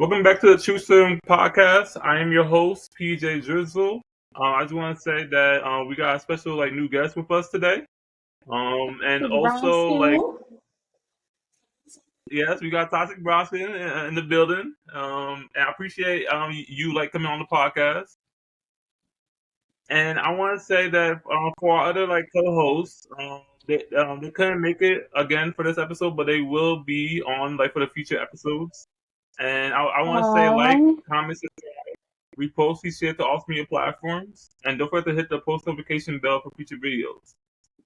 Welcome back to the TRUTHSERUM podcast. I am your host, PJDRIZZLE. I just want to say that we got a special new guest with us today. And also yes, we got Toxicbrownskinn in the building. And I appreciate you coming on the podcast. And I want to say that for our other co-hosts, they couldn't make it again for this episode, but they will be on for the future episodes. And I want to say comment, repost, share to all media platforms, and don't forget to hit the post notification bell for future videos.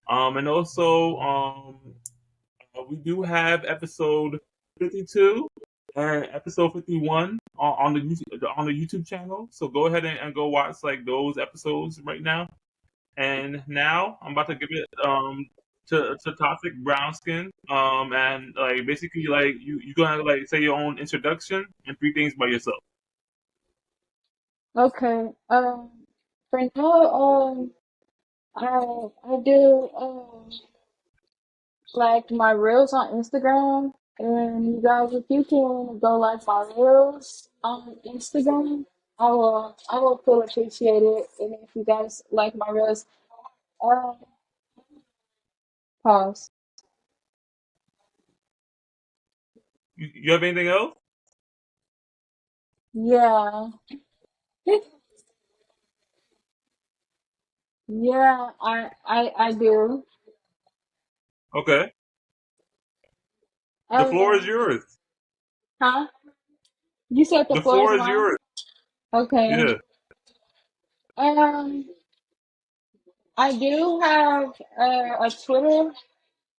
And also, we do have episode 52 and episode 51 on the YouTube channel. So go ahead and go watch those episodes right now. And now I'm about to give it to Toxicbrownskinn. And basically you gonna say your own introduction and 3 things by yourself. Okay. For now, I do my reels on Instagram, and you guys, if you can go like my reels on Instagram, I will feel appreciated. And if you guys like my reels, uh, pause. You have anything else? Yeah, yeah, I do. Okay. The floor is Um, yours. huh? You said the The floor is floor is mine. yours. Okay. Yeah. Um, I do have a Twitter.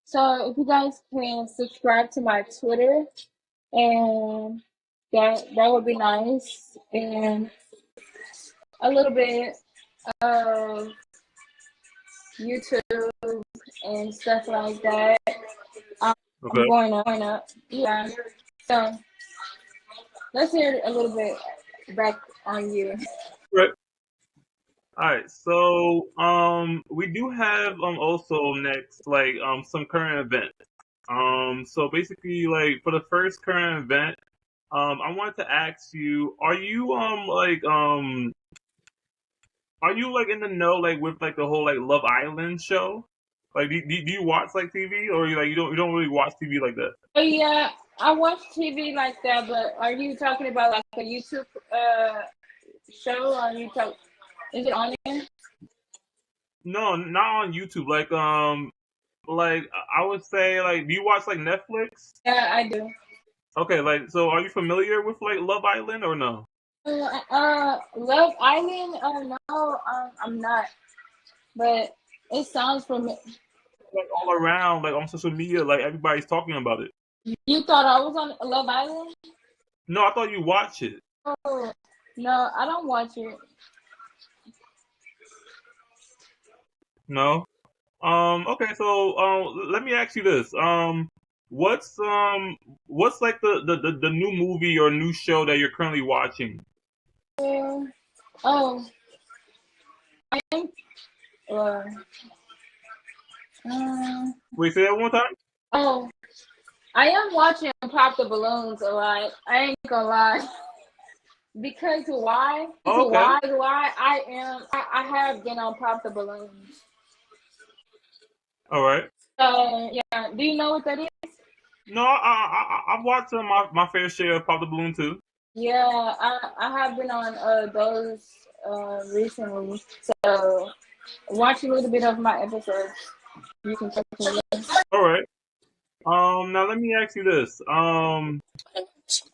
So if you guys can subscribe to my Twitter, and that would be nice, and a little bit of YouTube and stuff like that. I'm Okay. going up. Yeah. So let's hear a little bit back on you. Right. All right. So we do have also next some current events. So basically for the first current event, I wanted to ask you, are you in the know with the whole Love Island show? Do you watch TV, or you don't really watch TV like that? Oh yeah, I watch TV like that, but are you talking about like a YouTube show? Or are you talk? Is it on there? No, not on YouTube. I would say do you watch Netflix? Yeah, I do. Okay, so are you familiar with Love Island or no? Love Island? No, I'm not. But it sounds familiar. All around on social media, everybody's talking about it. You thought I was on Love Island? No, I thought you watch it. Oh, no, I don't watch it. No. Okay, so let me ask you this. What's the new movie or new show that you're currently watching? Oh, I am. Uh, Wait, say that one more time. oh, I am watching Pop the Balloons a lot. I ain't gonna lie. Because why? Oh, okay. Why I have been on Pop the Balloons. All right. Yeah. Do you know what that is? No, I've watched my fair share of Pop the Balloon too. Yeah, I have been on those recently. So watch a little bit of my episodes. You can check me out. All right. Now let me ask you this.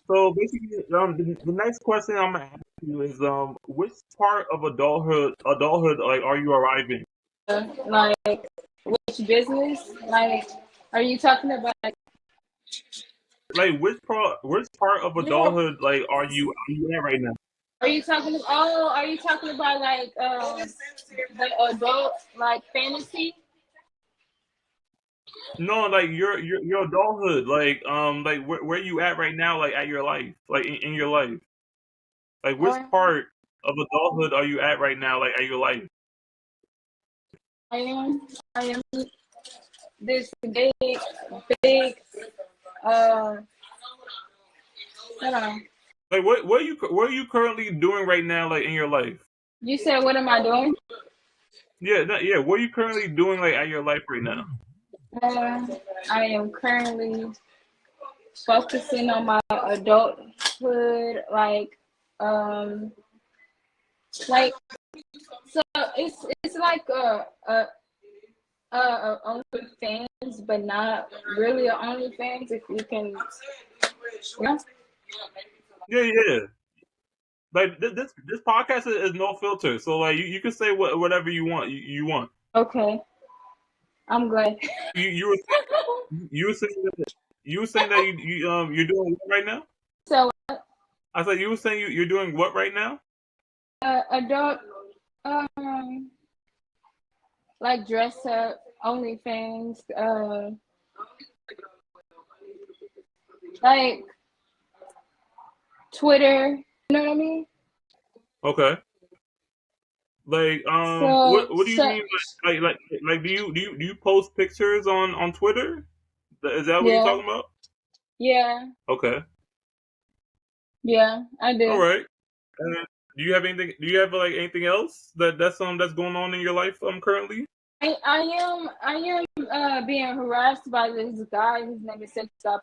So basically, the next question I'm gonna ask you is, which part of adulthood, are you arriving? Like which business? Like, are you talking about? Which part of adulthood, are you at right now? Are you talking? Oh, are you talking about the adult fantasy? No, your adulthood, where you at right now, at your life, in your life, which Um, part of adulthood are you at right now, at your life? I am this big hold on. Like, what are you currently doing right now, like in your life? You said, what am I doing? Yeah, yeah. What are you currently doing, like at your life right now? I am currently focusing on my adulthood, like so it's like OnlyFans, but not really OnlyFans. If you can, yeah. Yeah, yeah. Like this podcast is no filter, so like you can say whatever you want. You want. Okay, I'm glad. You were you were saying that you're doing what right now? So, I said you were saying you're doing what right now? adult, um, like dress up, OnlyFans, like Twitter. You know what I mean? Okay. Like So, what do you mean like do you post pictures on Twitter? Is that what you're yeah, talking about? yeah, Okay. yeah, I All do. right. And do you have anything? Do you have like anything else that's going on in your life currently? I am being harassed by this guy. His name is Stop.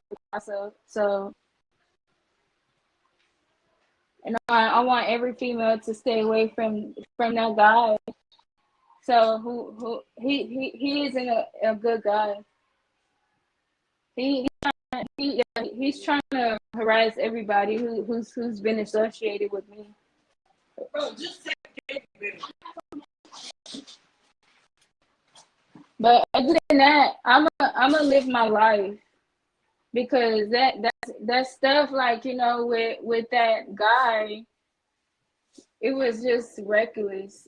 So and I want every female to stay away from that guy. So who he isn't a good guy. He he's trying to harass everybody who's been associated with me. But other than that, I'm gonna live my life, because that stuff, like, with that guy, it was just reckless,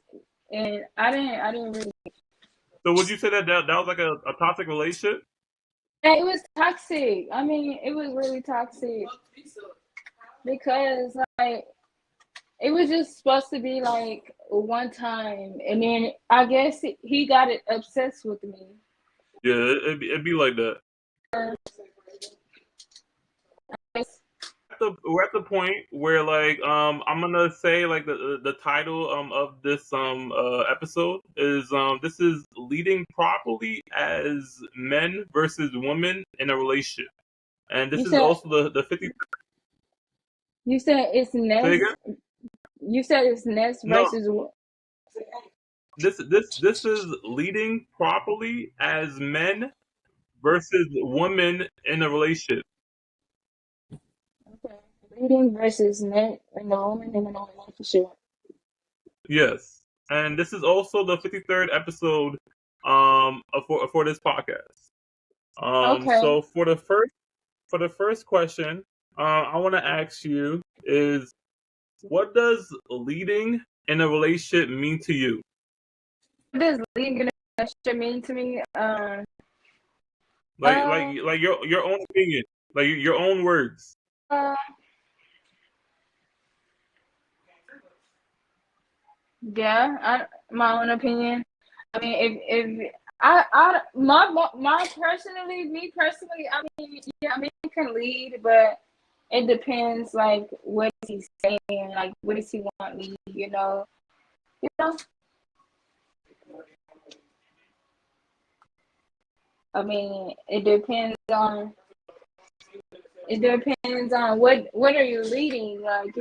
and I didn't really. So would you say that was like a toxic relationship? It was toxic. I mean, it was really toxic, because like it was just supposed to be like one time, and then I guess he got it obsessed with me. Yeah, it'd be like that. We're at the point where like I'm gonna say like the title of this episode is this is leading properly as men versus women in a relationship, and this You is said also the 50. you said it's Say Ness. again? You said it's Ness No, versus. this is leading properly as men versus women in a relationship. Okay. Leading versus net and the woman in an relationship. Yes, and this is also the 53rd episode for this podcast. Okay. So for the first question, I want to ask you is what does leading in a relationship mean to you? What does leading in a relationship mean to me? Like your own opinion, like your own words. Uh, yeah, my own opinion. I mean, if me personally, I mean, yeah, I mean, he can lead, but it depends, like, what is he saying, like, what does he want me, you know. I mean, it depends on what are you leading, like,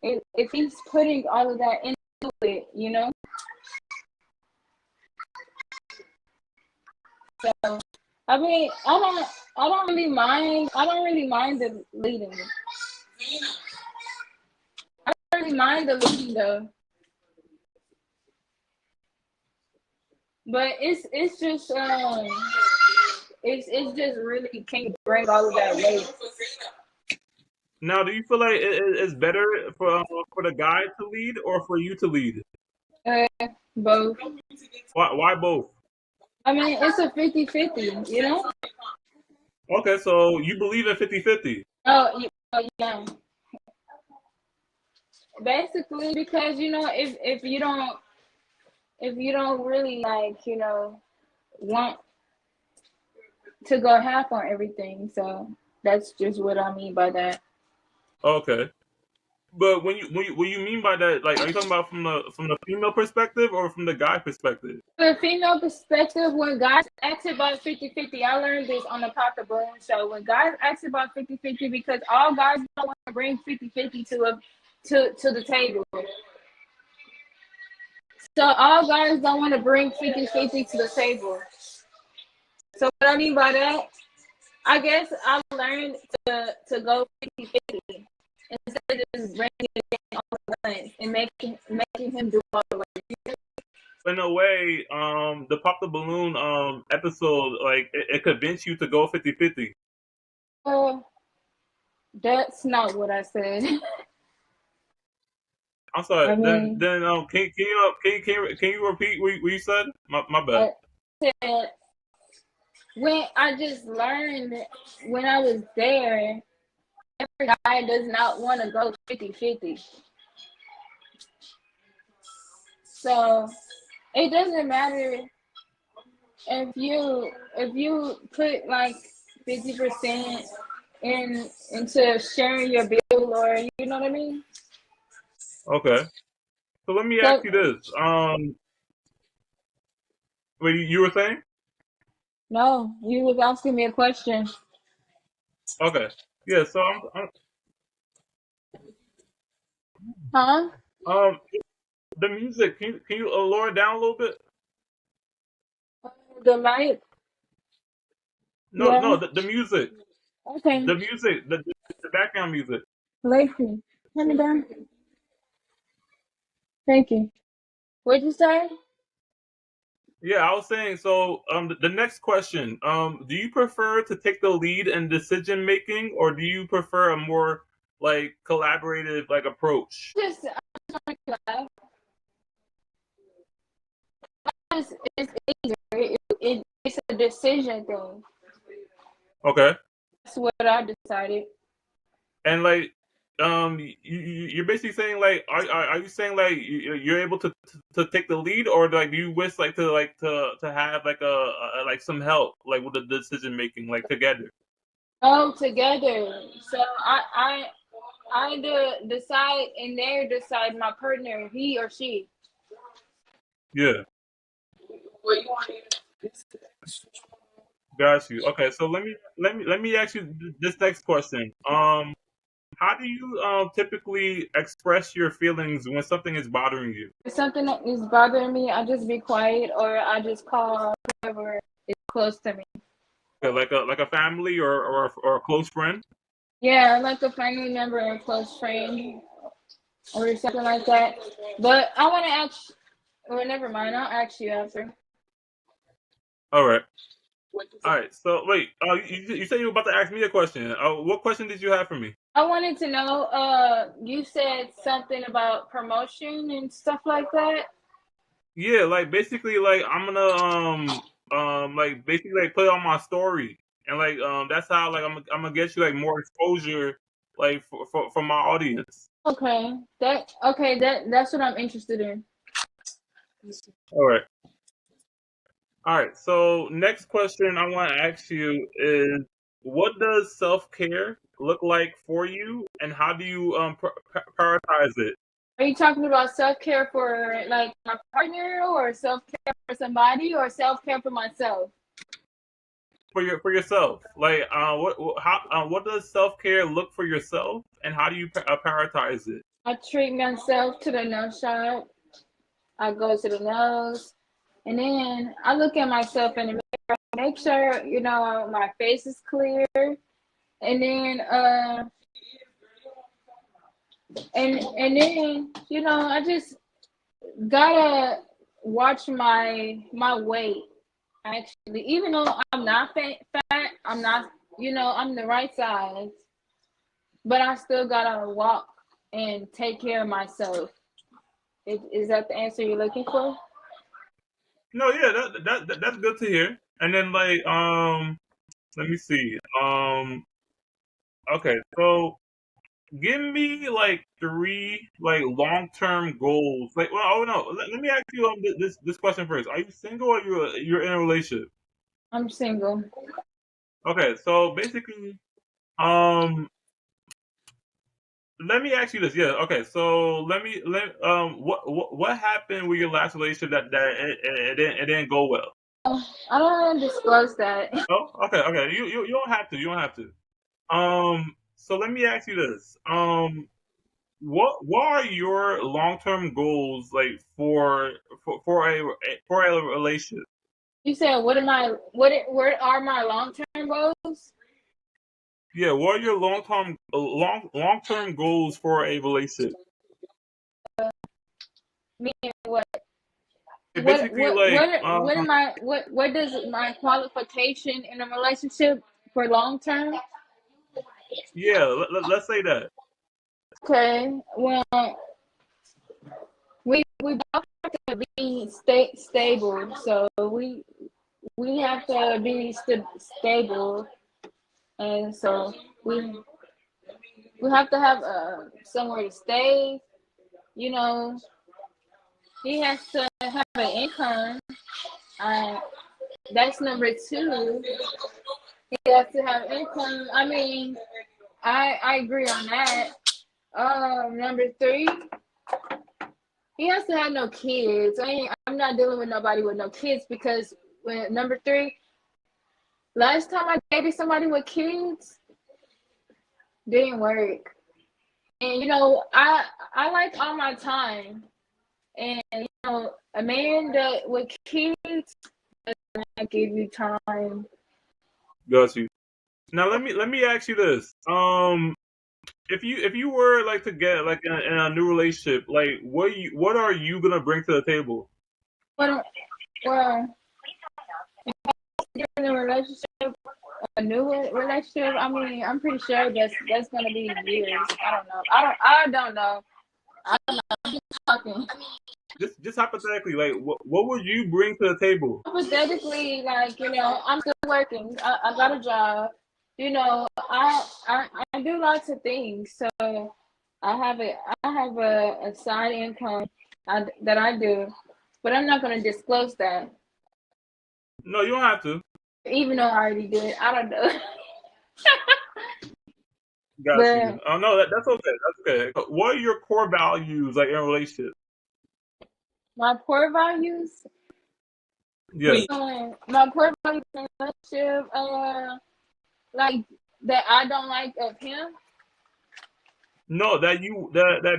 if he's putting all of that into it. So I mean, I don't really mind the leading. I don't really mind the leading though. But it's just really, can you bring all of that weight? Now, do you feel like it's better for the guy to lead or for you to lead? Uh, Both. Why both? I mean, it's a 50-50. Okay, so you believe in 50-50. Oh, yeah. Basically, because if you don't really, like, want to go half on everything. So that's just what I mean by that. Okay. But what you mean by that? Like, are you talking about from the female perspective or from the guy perspective? From a female perspective, when guys ask about 50-50, I learned this on the Pop the Balloon show. When guys ask about 50-50, because all guys don't want to bring 50-50 to the table. So all guys don't want to bring 50-50 to the table. So what I mean by that, I guess I learned to go 50-50 instead of just bringing it all at once and making him do all the work. In a way, the Pop the Balloon episode, like it convinced you to go 50-50. That's not what I said. I'm sorry. I mean, Then can you repeat what you said? My bad. I said when I just learned when I was there, every guy does not want to go 50-50. So it doesn't matter if you put like 50% into sharing your bill, or you know what I mean. Okay. So let me ask So you this. What you were saying? no, you was asking me a question. Okay. Yeah. So Huh? um the music. Can you lower it down a little bit? The light? No, Yeah. no. The music. Okay. The music. The background music. Lacey, hand me down. Thank you. What'd you say? Yeah, I was saying. So the next question. Do you prefer to take the lead in decision making, or do you prefer a more like collaborative like approach? I just want to laugh. It's easier. It's a decision thing. Okay. That's what I decided. And like, you're basically saying like, are you saying like you're able to take the lead, or like do you wish like to have like a like some help like with the decision making like together? Oh, together. So I decide and they decide my partner, he or she. Yeah, got you. Okay, so let me ask you this next question. How do you typically express your feelings when something is bothering you? If something that is bothering me, I just be quiet or I just call whoever is close to me. Okay, like a family or a close friend? Yeah, like a family member or a close friend or something like that. But I want to ask, well, never mind. I'll ask you after. All right. All right. So wait, you said you were about to ask me a question. What question did you have for me? I wanted to know, you said something about promotion and stuff like that. Yeah, like basically, like I'm gonna like basically like put it on my story, and like that's how like I'm gonna get you like more exposure, like for my audience. That's what I'm interested in. All right. All right. So next question I want to ask you is, what does self care look like for you, and how do you prioritize it Are you talking about self care for like my partner, or self care for somebody, or self care for myself? for yourself? Like, what does self care look for yourself, and how do you prioritize it? I treat myself to the nose shot. I go to the nose, and then I look at myself in the mirror, make sure my face is clear, and then I just gotta watch my weight. Actually, even though I'm not fat, I'm not, I'm the right size, but I still gotta walk and take care of myself. Is that the answer you're looking for? No, yeah, that's good to hear. And then like, let me see. Okay, so give me like three like long term goals. Like, well, oh no, let me ask you this question first. Are you single or you're in a relationship? I'm single. Okay, so basically, um, let me ask you this. Yeah, okay. So what happened with your last relationship that it didn't go well? I don't want to disclose that. Oh, okay. You don't have to. You don't have to. So let me ask you this. What are your long term goals like for a relationship? You said, what are my long term goals? Yeah, what are your long term goals for a relationship? Meaning what? Basically, like What am I? What does my qualification in a relationship for long term? yeah, let's say that. Okay, well, we both have to be stable, so we have to be stable, and so we have to have somewhere to stay. You know, he has to have an income. Uh, that's number two. He has to have income. I mean, I agree on that. Number three, he has to have no kids. I'm not dealing with nobody with no kids because when number three, last time I dated somebody with kids, didn't work. And I like all my time. And a man that with kids does not give you time. Got you. Now let me ask you this. If you were like to get like in a new relationship, like what are you gonna bring to the table? Well, well, in a relationship, a new relationship. I mean, I'm pretty sure that's gonna be years. I don't know. I don't know. I don't know. I'm just talking. Just hypothetically, like what would you bring to the table? Hypothetically, like I'm still working. I got a job. I do lots of things. So I have a side income that I do, but I'm not gonna disclose that. No, you don't have to. Even though I already did, I don't know. Got you. But Oh no, that's okay. That's okay. What are your core values like in a relationship? my core values, Yeah. my core values in a relationship, like that I don't like of him, No, that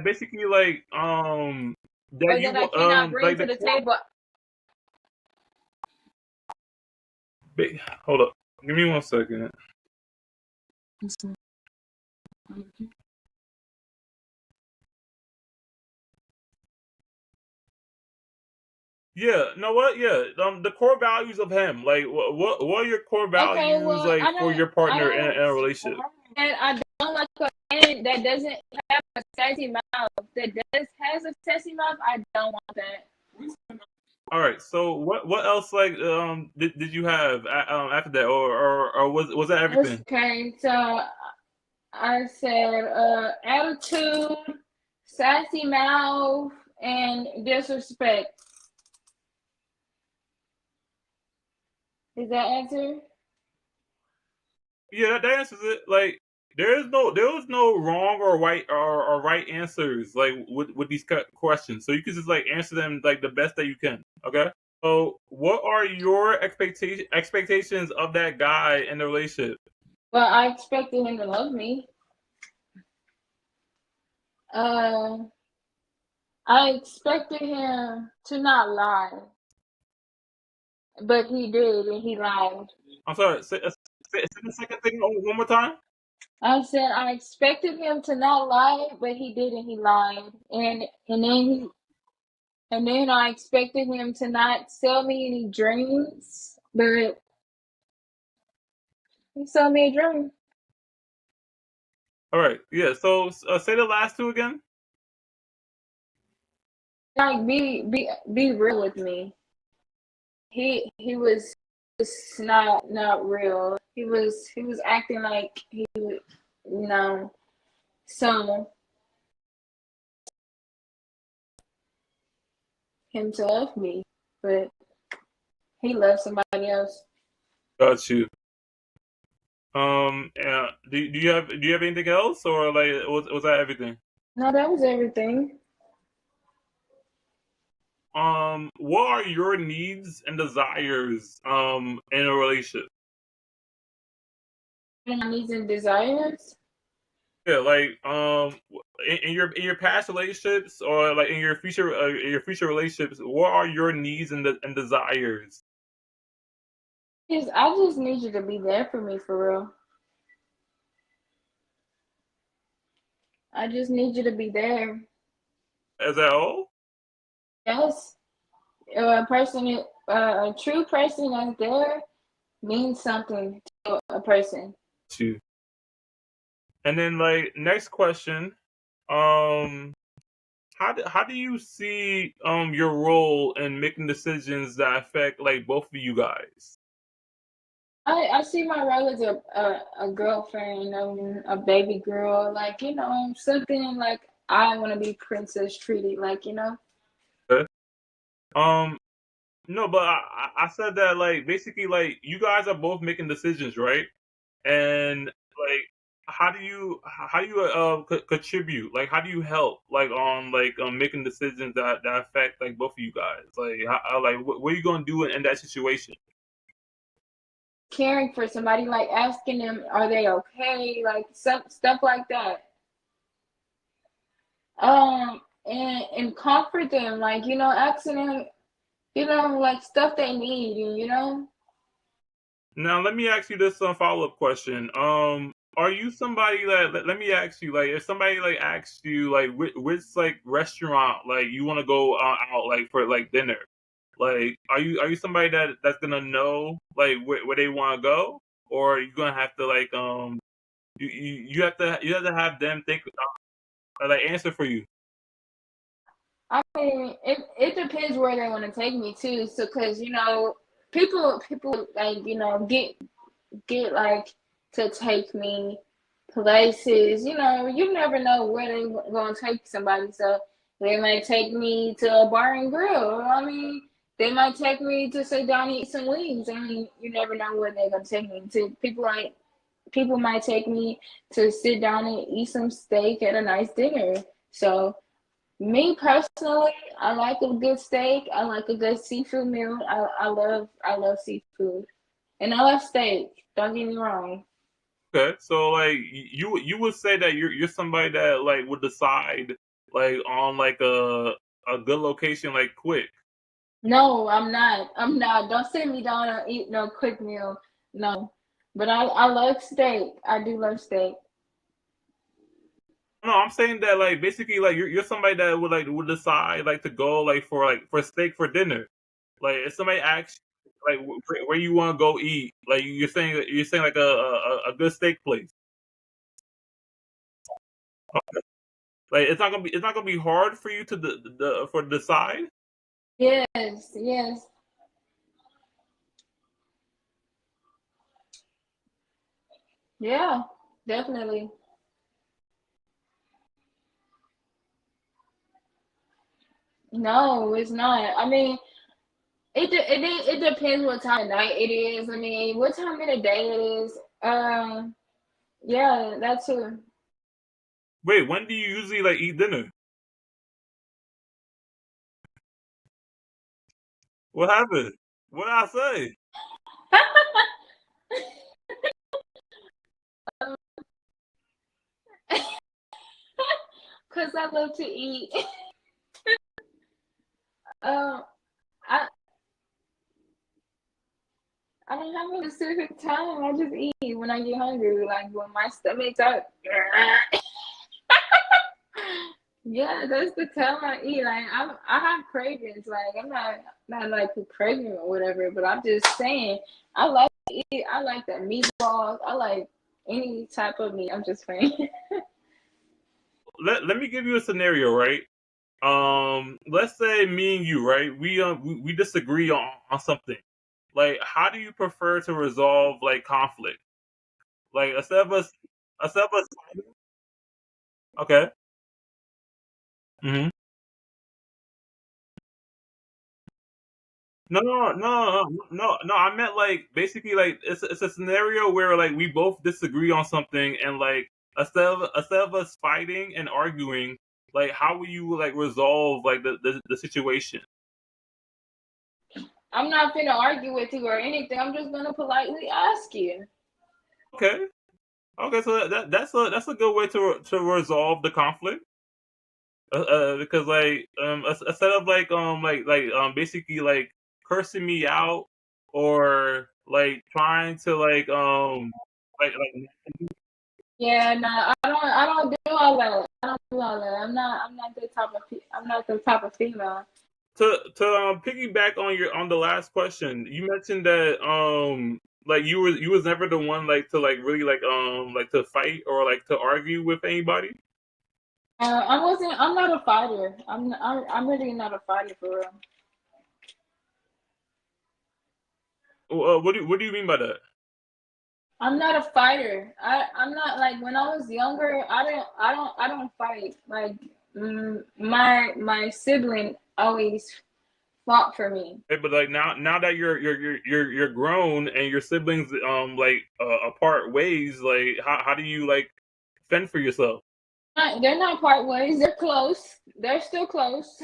basically like that or that I you cannot bring like to the the core. table. Hold up. Give me 1 second. Yeah. Know what? Yeah. The core values of him. Like what are your core Okay, values well, like for your I partner don't, in a relationship? and I don't like a man that doesn't have a sassy mouth. That does has a sassy mouth. I don't want that. All right. So what else like did you have after that or was that everything? Okay, so I said attitude, sassy mouth, and disrespect. Is that answer? Yeah, that answers it. Like there was no wrong or right answers like with these questions. So you can just like answer them like the best that you can. Okay. So what are your expectations of that guy in the relationship? Well, I expected him to love me. Uh, I expected him to not lie, but he did, and he lied. I'm sorry. Say the second thing one more time. I said I expected him to not lie, but he did, and he lied. And then I expected him to not sell me any dreams, but he sold me a dream. All right. Yeah. So say the last two again. Like be real with me. He was just not real. He was acting like he would, you know. So him to love me, but he loved somebody else. Got you. Do you have anything else, or like was that everything? No, that was everything. What are your needs and desires in a relationship? My needs and desires. Yeah, like in your past relationships, or like in your future relationships, what are your needs and desires? I just need you to be there for me for real. I just need you to be there. Is that all? Yes, a true person that's there means something to a person. Two. And then like next question, um, how do you see your role in making decisions that affect like both of you guys? I see my role as a girlfriend, a baby girl, like something like I want to be princess treated, like Okay. Um, no, but I said that like basically like you guys are both making decisions, right? And like how do you contribute? Like how do you help like on like making decisions that affect like both of you guys? Like like what are you gonna do in that situation? caring for somebody, like asking them, are they okay, like some stuff like that. And comfort them, like asking them, like stuff they need, Now let me ask you this follow-up question. Are you somebody that let me ask you like if somebody like asks you like which like restaurant like you want to go out like for like dinner, like are you somebody that's gonna know like where they want to go, or are you gonna have to like you have to have them think like answer for you? I mean, it depends where they want to take me to. So, cause people like get like to take me places. You never know where they gonna take somebody. So they might take me to a bar and grill. I mean, they might take me to sit down and eat some wings. I mean, you never know where they're gonna take me to. People might take me to sit down and eat some steak at a nice dinner. So me personally, I like a good steak. I like a good seafood meal. I love seafood, and I love steak. Don't get me wrong. Okay, so like you would say that you're somebody that like would decide like on like a good location like quick. No, I'm not. I'm not. Don't sit me down and eat no quick meal. No, but I love steak. I do love steak. No, I'm saying that like basically like you're somebody that would decide like to go like for steak for dinner. Like if somebody asks like where you want to go eat, like you're saying like a good steak place. Like it's not gonna be hard for you to for decide. Yes, yes. Yeah, definitely. No, it's not. I mean, it depends what time of night it is. I mean, what time of the day it is. Yeah, that too. Wait, when do you usually like eat dinner? What happened? What did I say? Cause I love to eat. Um, I I don't have a specific time. I just eat when I get hungry. Like when my stomach's up. Yeah, that's the time I eat. Like I have cravings. Like I'm not like craving or whatever. But I'm just saying I like to eat. I like the meatballs. I like any type of meat. I'm just saying. Let me give you a scenario, right? Let's say me and you, right? We disagree on something. Like, how do you prefer to resolve like conflict? Like, instead of us, okay. Hmm. No. I meant like basically like it's a scenario where like we both disagree on something, and like instead of us fighting and arguing, like how will you like resolve like the situation? I'm not finna argue with you or anything. I'm just gonna politely ask you. Okay, okay, so that's a good way to resolve the conflict. Because like instead of like basically like cursing me out or like trying to like Yeah, no, I don't do all that. I don't do all that. I'm not the type of female. to piggyback on the last question. You mentioned that like you was never the one like to like really like to fight or like to argue with anybody. I wasn't. I'm not a fighter. I'm really not a fighter for real. What do you mean by that? I'm not a fighter. I'm not like when I was younger. I don't fight. Like my sibling always fought for me. Hey, but like now that you're grown and your siblings apart ways, like how do you like fend for yourself? They're not part ways. They're close. They're still close.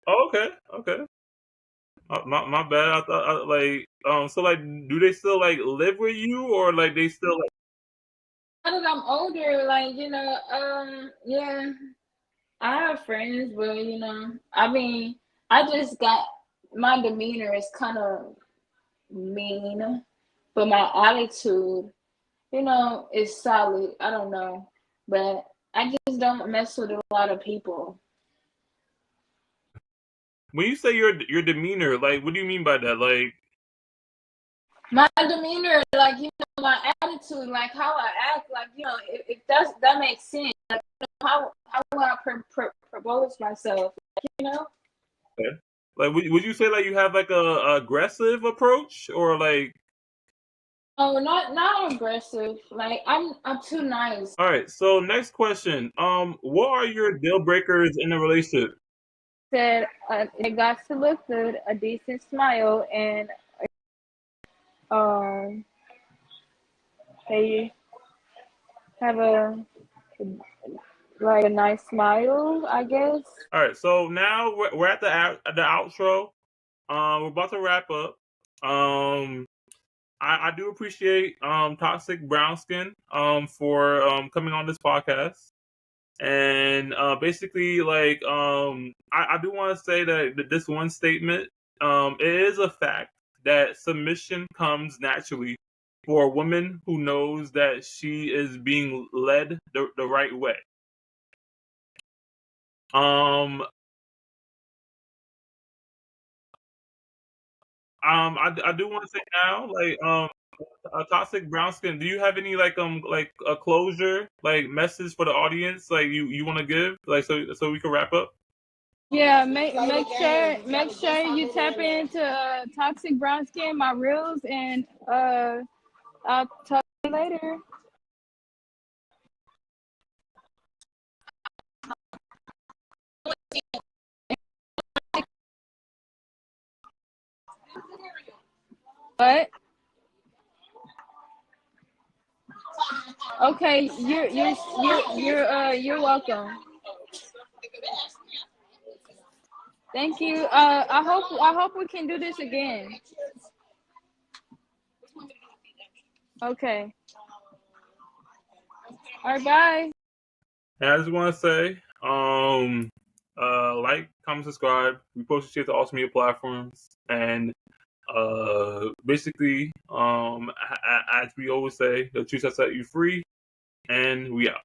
Oh, okay. My bad. I thought so like do they still like live with you or like they still like Now that I'm older, like yeah, I have friends, but I mean, I just got my demeanor is kind of mean, but my attitude, is solid. I don't know, but I just don't mess with a lot of people. when you say your demeanor, like what do you mean by that? Like My demeanor, like my attitude, like how I act, like if that makes sense, like how I propose myself, you know. okay. Like would you say like you have like a aggressive approach or like Oh, not aggressive. Like I'm too nice. all right, so next question. What are your deal breakers in a relationship? Said it got to look good, a decent smile, and um, they have a nice smile, I guess. All right, so now we're at the outro. We're about to wrap up. Um, I do appreciate Toxic Brownskin for coming on this podcast. And basically, like I do want to say that this one statement, it is a fact that submission comes naturally for a woman who knows that she is being led the right way. Um, I do want to say now, like Toxic Brownskin, do you have any like a closure like message for the audience like you want to give like so we can wrap up? Yeah, make sure you tap into Toxic Brown Skin, my reels, and I'll talk to you later. What? Okay, you're welcome. Thank you. I hope we can do this again. Okay. All right. Bye. And I just want to say, like, comment, subscribe. We post shit to all media platforms, and basically, as we always say, the truth has set you free, and we out.